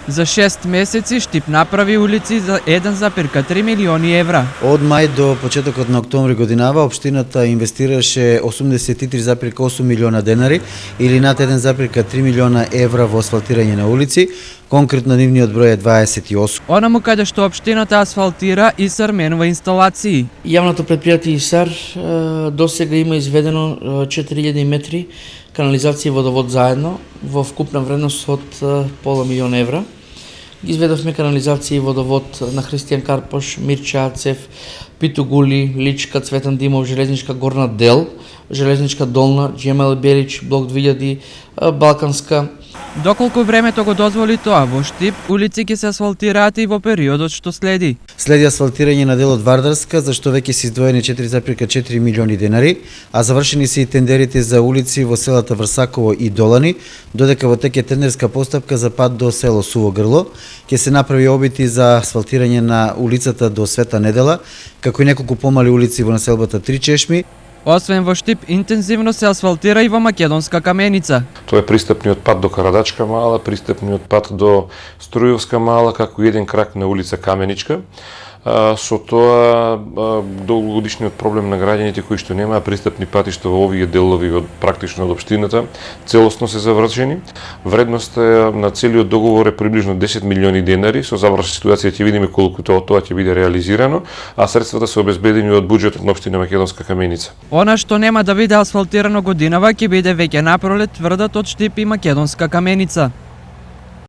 За 6 месеци Штип направи улици за 1,3 милиони евра. Од мај до почетокот на октомври годинава, општината инвестираше 83,8 милиона денари или над 1,3 милиона евра во асфалтирање на улици. Конкретно нивниот број е 28. Онаму каде што општината асфалтира, ИСАР менува инсталации. Јавното предпријатие ИСАР досега има изведено 4000 метри канализација и водовод заедно во вкупна вредност од пола милион евра. Ги изведовме канализација и водовод на Христијан Карпош, Мирче Ацев, Питогули, Личка, Цветан Димов, Железничка Горна Дел, Железничка Долна, Джемел Белич, Блок 2000, Балканска. Доколку времето го дозволи тоа, во Штип улици ќе се асфалтираат и во периодот што следи. Следи асфалтирање на делот Вардарска, за што веќе се издвоени 4,4 милиони денари, а завршени се и тендерите за улици во селата Врсаково и Долани, додека во тек е тендерска постапка за пат до село Суво Грло. Ќе се направи обити за асфалтирање на улицата до Света Недела, како и неколку помали улици во населбата Три Чешми. Освен во Штип, интензивно се асфалтира и во Македонска Каменица. Тоа е пристапниот пат до Карадачка мала, пристапниот пат до Струјовска мала, како и еден крак на улица Каменичка. Со тоа долгогодишниот проблем на граѓаните кои што немаа пристапни патишта во овие делови од практично од општината целосно се завршени. Вредноста на целиот договор е приближно 10 милиони денари. Со завршена ситуација ќе видиме колку тоа ќе биде реализирано, а средствата се обезбедени од буџетот на општина Македонска Каменица. Она што нема да биде асфалтирано годинава ќе биде веќе напролет, тврдат од Штип и Македонска Каменица.